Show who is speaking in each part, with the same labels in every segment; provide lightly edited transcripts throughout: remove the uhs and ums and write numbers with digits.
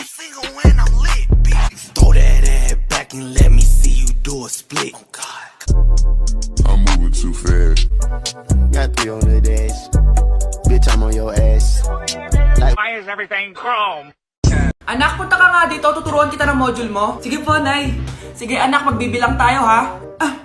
Speaker 1: I'm single when I'm lit, bitch. Throw that ass back and let me see you do a split. Oh God.
Speaker 2: I'm moving too fast.
Speaker 3: Got 3 on the dash. Bitch, I'm on your ass. Like,
Speaker 4: Why is everything chrome?
Speaker 5: Anak, punta ka nga dito. Tuturuan kita ng module mo. Sige po, Nay. Sige, anak, magbibilang tayo, ha?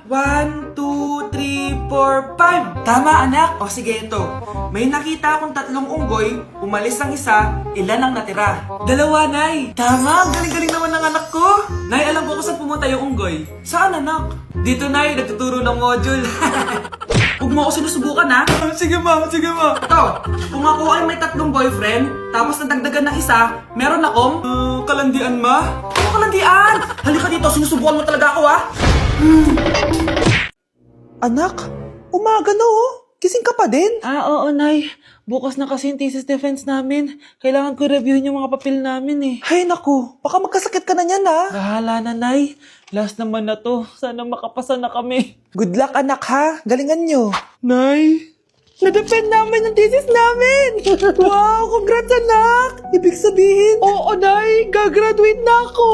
Speaker 5: 1, 2, 3, 4, 5. Tama, anak. O, sige, ito. May nakita akong 3 unggoy. Umalis ang isa. Ilan ang natira? 2, Nay. Tama, galing-galing naman ng anak ko. Nay, alam ko kung saan pumunta yung unggoy. Saan, anak? Dito, Nay. Nagtuturo ng module. Huwag mo ako sinusubukan, ha? Sige, ma. Sige, ma. Ito, kung ako ay may 3 boyfriend, tapos nadagdagan ng isa, meron akong, kalandian, ma? Ano kalandian? Halika dito, sinusubukan mo talaga ako, ha?
Speaker 6: Anak, umaga na oh. Gising ka pa din?
Speaker 5: Oo, Nay. Bukas na kasi yung thesis defense namin. Kailangan ko reviewin yung mga papel namin, eh.
Speaker 6: Hay naku, baka magkasakit ka na niyan ha.
Speaker 5: Bahala na, Nay. Last naman na to. Sana makapasa na kami.
Speaker 6: Good luck anak ha, galingan nyo.
Speaker 5: Nay,
Speaker 6: Na-defend namin yung thesis namin! Wow, congrats anak! Ibig sabihin, oo Nay, gagraduate na ako!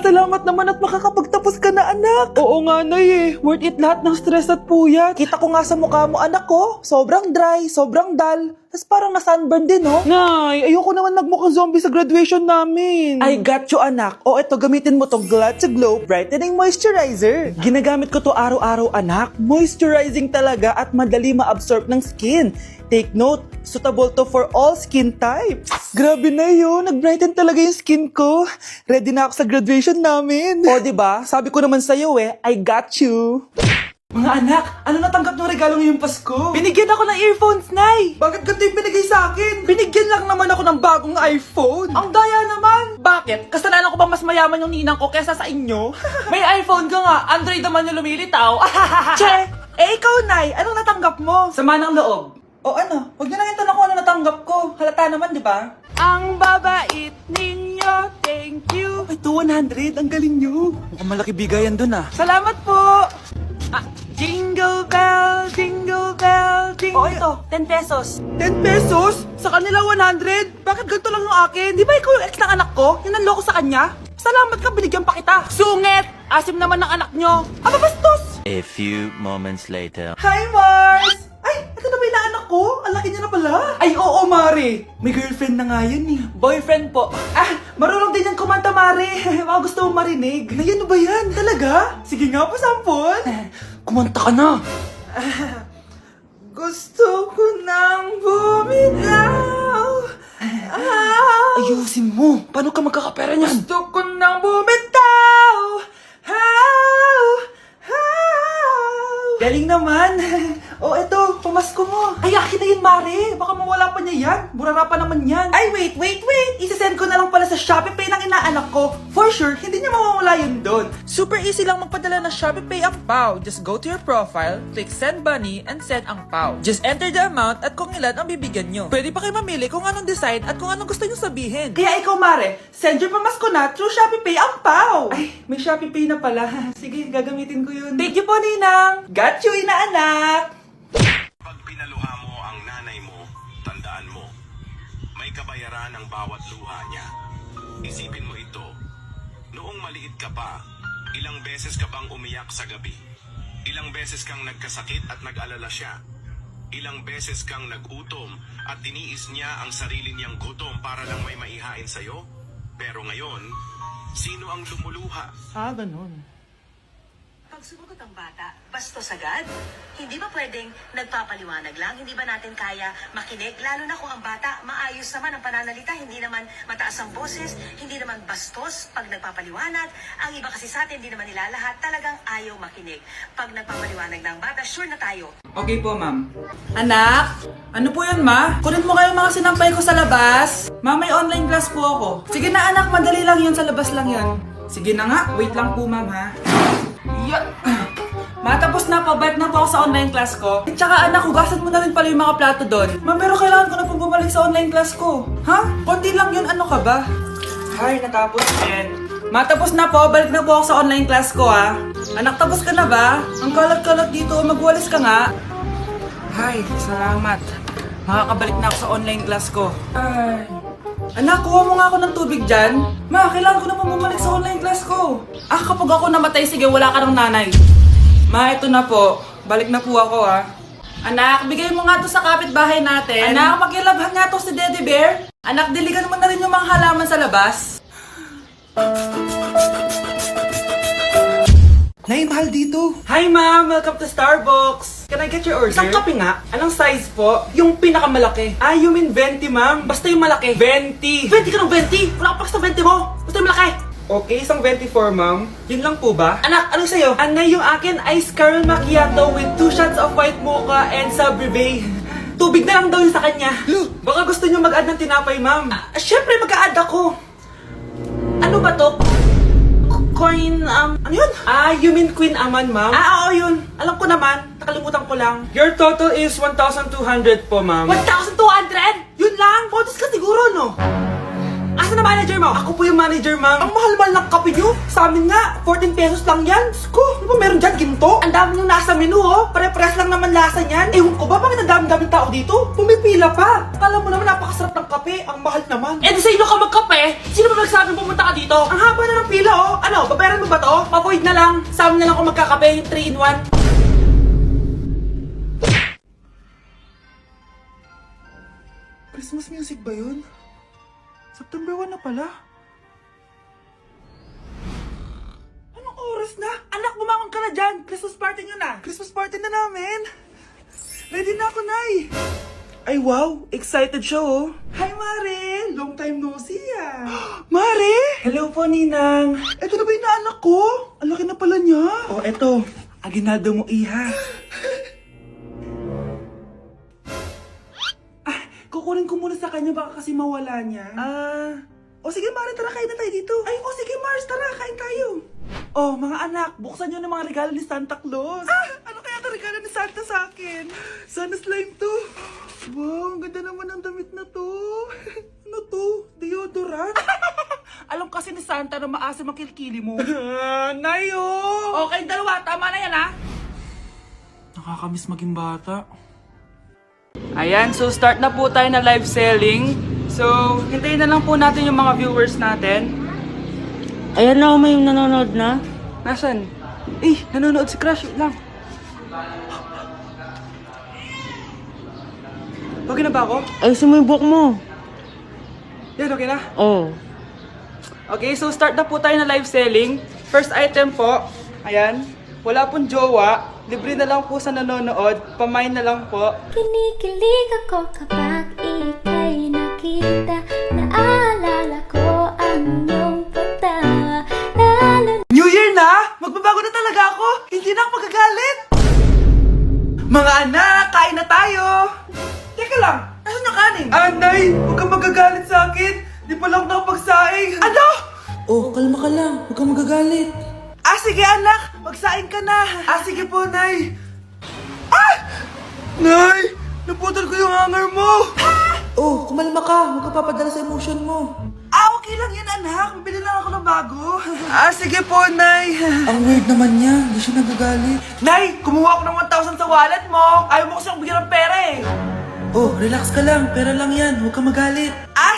Speaker 6: Salamat naman at makakapagtapos ka na anak!
Speaker 5: oo nga, Nay, eh. Worth it lahat ng stress at puyat.
Speaker 6: Kita ko nga sa mukha mo anak ko, sobrang dry, sobrang dull, tapos parang na-sunburn din oh.
Speaker 5: Nay, ayoko naman magmukhang zombie sa graduation namin.
Speaker 6: I got you anak. O eto, gamitin mo tong Glad to Glow Brightening Moisturizer. Ginagamit ko to araw-araw anak. Moisturizing talaga at madali ma-absorb ng skin. Take note, suitable to for all skin types. Grabe na yun, nag-brighten talaga yung skin ko. Ready na ako sa graduation namin. O diba, sabi ko naman sa'yo I got you.
Speaker 5: Mga anak, ano natanggap ng regalo ngayong Pasko? Binigyan ako ng earphones, Nay! Bakit ganito yung binigay sa akin? Binigyan lang naman ako ng bagong iPhone! Ang daya naman! Bakit? Kasalanan ko ba mas mayaman yung ninang ko kesa sa inyo? May iPhone ka nga, Android naman yung lumilitaw! Che! Ikaw, Nay, anong natanggap mo? Sama ng loob. O ano, huwag niyo lang yung tanong ko ano natanggap ko. Halata naman, di ba? Ang babait ninyo, thank you!
Speaker 6: Ay, 200, ang galing nyo.
Speaker 5: Mukhang malaki bigayan dun Salamat po! Jingle bell, jingle bell, jingle... Oh, ito, 10 pesos.
Speaker 6: 10 pesos? Sa kanila 100?
Speaker 5: Bakit ganito lang yung akin? Di ba ikaw yung ex ng anak ko? Yung nanloko sa kanya? Salamat ka, binigyan pa kita. Sungit! Asim naman ng anak nyo. Aba, bastos!
Speaker 7: A few moments later.
Speaker 5: Hi, Mars! Ay, ito na ba yung anak ko? Ang laki niya na pala. Ay, oo, Mari. May girlfriend na nga yan eh. Boyfriend po. Marunong din yan kumanta, Mari. Baka gusto mong marinig. Nay, ano ba yan? Talaga? Sige nga po, sample. Kumanta ka na. Gusto ko nang bumitaw. Ayusin mo. Paano ka magkakapera niyan? Gusto ko nang bumitaw. Galing naman. O, eto, pamasko mo. Ay, akin na yun, Mare. Baka mawala pa niya yan. Burara pa naman yan. Ay, wait. Isasend ko na lang pala sa ShopeePay ng inaanak ko. For sure, hindi niya mawawala yun doon. Super easy lang magpadala ng ShopeePay ang PAW. Just go to your profile, click send money, and send ang PAW. Just enter the amount at kung ilan ang bibigyan nyo. Pwede pa kayo mamili kung anong design at kung anong gusto nyo sabihin. Kaya ikaw, Mare, send your pamasko na through ShopeePay ang PAW. Ay, may ShopeePay na pala. Sige, gagamitin ko yun. Thank you po, Ninang. Got you, inaanak.
Speaker 8: Pag pinaluha mo ang nanay mo, tandaan mo, may kabayaran ang bawat luha niya. Isipin mo ito, noong maliit ka pa, ilang beses ka bang umiyak sa gabi? Ilang beses kang nagkasakit at nag-alala siya? Ilang beses kang nagutom at tiniis niya ang sarili niyang gutom para lang may maihain sa'yo? Pero ngayon, sino ang lumuluha?
Speaker 5: Ganun.
Speaker 9: Pag sumagot ang bata, bastos agad. Hindi ba pwedeng nagpapaliwanag lang? Hindi ba natin kaya makinig? Lalo na kung ang bata maayos naman ang pananalita, hindi naman mataas ang boses, hindi naman bastos pag nagpapaliwanag. Ang iba kasi sa atin, hindi naman nila lahat talagang ayaw makinig. Pag nagpapaliwanag ng bata, sure na tayo.
Speaker 5: Okay po, ma'am. Anak? Ano po yun, ma? Kunin mo kayo mga sinampay ko sa labas. Ma, may online class po ako. Sige na, anak. Madali lang yun. Sa labas lang yun. Sige na nga. Wait lang po, ma'am, ha? Matapos na po, balik na po ako sa online class ko. At saka anak, hugasan mo na rin pala yung mga plato doon. Ma'am, pero kailangan ko na po bumalik sa online class ko. Ha? Konti lang yun, ano ka ba? Ay, natapos din. Matapos na po, balik na po ako sa online class ko, ha? Anak, tapos ka na ba? Ang kalat-kalat dito, magwalis ka nga. Ay, salamat. Makakabalik na ako sa online class ko. Ay, Anak, kuha mo nga ako ng tubig dyan. Ma, kailangan ko naman bumalik sa online class ko. Kapag ako namatay, sige, wala ka ng nanay. Ma, ito na po. Balik na po ako, ha. Anak, bigay mo nga to sa kapitbahay natin. Anak, makilabhan nga to si Daddy Bear. Anak, diligan mo na rin yung mga halaman sa labas.
Speaker 6: Nay, mahal dito.
Speaker 5: Hi, ma'am! Welcome to Starbucks! Can I get your order? Isang kape nga. Anong size po? Yung pinakamalaki. You mean 20, ma'am? Basta yung malaki. 20! 20 ka ng 20! Wala ka pa sa 20 mo! Basta yung malaki! Okay, isang 24, ma'am. Yun lang po ba? Anak, anong sa'yo? Anay, yung akin, iced caramel macchiato with 2 shots of white mocha and Sabrivay. Tubig na lang daw yun sa kanya. Baka gusto nyo mag-add ng tinapay, ma'am. Siyempre, mag-a-add ako. Ano ba to? Coin, ano yun? You mean Queen Aman, ma'am? Oo, yun. Alam ko naman. Nakalimutan ko lang. Your total is 1,200 po, ma'am. 1,200? Yun lang? Bonus ka siguro, no? Asa na manager mo? Ako po yung manager, ma'am. Ang mahal-mahal ng kape nyo. Sa amin nga, 14 pesos lang yan. Sko, ano ba meron dyan? Ginto? Ang dami yung nasa menu, oh. Pare-pares lang naman lasa niyan. Ewan ko ba, bakit ang dami-daming tao dito? Pumipila pa. Akala mo naman napakasarap ng kape. Ang mahal naman. Di sa inyo ka magkape? Sino ba nagsabing pumunta ka dito? Ang haba na ng pila, oh. Ano, babayaran mo ba to? Pa-void na lang. Sa amin na lang ako magkakape, yung 3-in-1.
Speaker 6: Christmas music ba yun? September 1 na pala.
Speaker 5: Anong oras na? Anak, bumangon ka na dyan. Christmas party nyo na.
Speaker 6: Christmas party na namin. Ready na ako, Nay. Ay, wow. Excited siya, oh.
Speaker 5: Hi, Mare! Long time no see,
Speaker 6: Mare!
Speaker 5: Hello po, Ninang.
Speaker 6: Ito na ba yung naanak ko? Ang laki na pala niya.
Speaker 5: Oh, eto. Aginado mo, iha. Kukunin ko muna sa kanya, baka kasi mawala niya.
Speaker 6: O sige, Mare, tara, kain na tayo dito.
Speaker 5: Ay, sige, Mars, tara, kain tayo. Oh, mga anak, buksan nyo ng mga regalo ni Santa Claus.
Speaker 6: Ano kaya ang regalo ni Santa sa akin? Sana slime to. Wow, ang ganda naman ng damit na to. Ano to? Deodorant?
Speaker 5: Alam kasi ni Santa na maasim ang kilikili mo.
Speaker 6: Nayo!
Speaker 5: Okay, dalawa, tama na yan, ha?
Speaker 6: Nakakamiss maging bata.
Speaker 5: Ayan, so start na po tayo na live selling. So, hintayin na lang po natin yung mga viewers natin.
Speaker 4: Ayan na, may nanonood na.
Speaker 5: Nasaan? Nanonood si Crush. Wait lang. Okay na ba ako?
Speaker 4: Ay, sumibok mo.
Speaker 5: Yan, okay na?
Speaker 4: Oh.
Speaker 5: Okay, so start na po tayo na live selling. First item po, ayan. Wala pong jowa. Libre na lang po sa nanonood. Pamain na lang po.
Speaker 10: Kinikilig ako kapag ika'y nakita. Naalala ko ang iyong pagtawa. Lalo
Speaker 5: New Year na! Magbabago na talaga ako! Hindi na ako magagalit! Mga anak, kain na tayo! Teka lang, asan yung kanin? Nay! Huwag kang magagalit sa akin! Di pa lang nakapagsaing! Ano?
Speaker 6: Oh, kalma ka lang. Huwag kang magagalit.
Speaker 5: Sige anak! Magsaing ka na! Sige po, Nay!
Speaker 6: Nay! Naputol ko yung hanger mo! Oh, kumalma ka. Huwag ka papadala sa emotion mo.
Speaker 5: Okay lang yan, anak! Bibili lang ako ng bago! Sige po, Nay!
Speaker 6: Ang weird naman niya. Hindi siya nagagalit.
Speaker 5: Nay! Kumuha ako ng 1,000 sa wallet mo! Ayaw mo kasi akong bigyan ng pera eh!
Speaker 6: Oh, relax ka lang. Pera lang yan. Huwag ka magalit.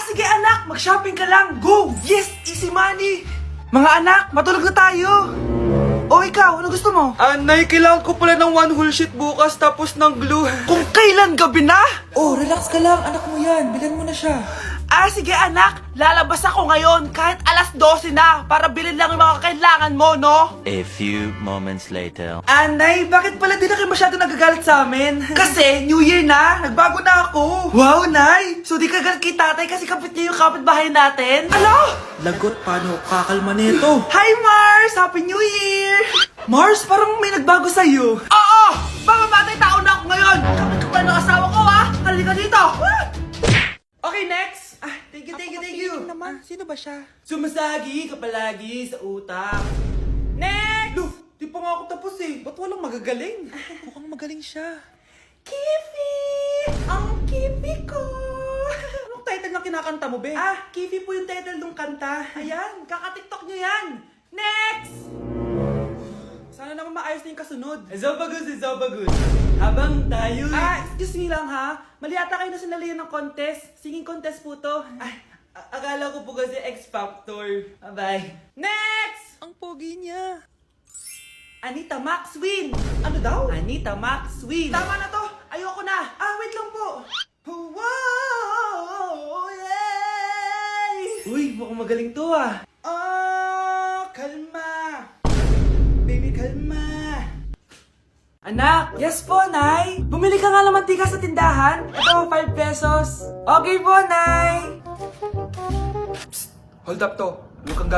Speaker 5: Sige anak! Mag-shopping ka lang! Go! Yes! Easy money! Mga anak, matulog na tayo! Ikaw, ano gusto mo? Nay, kailangan ko pala ng one whole sheet bukas tapos ng glue. Kung kailan gabi na?
Speaker 6: Oh, relax ka lang. Anak mo yan. Bilan mo na siya.
Speaker 5: Sige anak, lalabas ako ngayon kahit alas 12 na para bilhin lang yung mga kailangan mo, no?
Speaker 7: A few moments later.
Speaker 5: Nay, bakit pala di na kayo masyado nagagalit sa amin? Kasi, New Year na, nagbago na ako. Wow, Nay! So di ka galit kay tatay kasi kapit niya yung kapitbahay natin? Ano?
Speaker 6: Lagot, paano kakalma nito?
Speaker 5: Hi, Mars! Happy New Year! Mars, parang may nagbago sa'yo. Oo! Mamamatay tao na ako ngayon! Kapit ko pa ng asawa ko, ha? Halika dito! Okay, next! Thank you.
Speaker 6: Naman, sino ba siya?
Speaker 5: Sumasagi ka palagi sa utak. Next!
Speaker 6: Di pa nga ako tapos eh. Ba't walang magagaling? Mukhang magaling siya.
Speaker 5: Kifi! Ang Kifi ko! Anong title ng kinakanta mo, be? Kifi po yung title ng kanta. Ayan, kaka-tiktok nyo yan. Next! Sana naman maayos na yung kasunod. Zobagus. Habang tayo... excuse me lang ha. Mali ata kayo na sinalihan ng contest. Singing contest po to. Akala ko po kasi X Factor. Bye-bye. Next! Ang pogi niya. Anita Maxwin! Ano daw? Anita Maxwin. Tama na to! Ayoko na! Wait lang po! Wow! Yay! Uy, mukhang magaling to ah. Kalma! Baby, kalma! Anak! Yes po, Nay! Bumili ka nga ng mantika sa tindahan? Ito, 5 pesos. Okay po, Nay! Psst! Hold up to. Huwag kang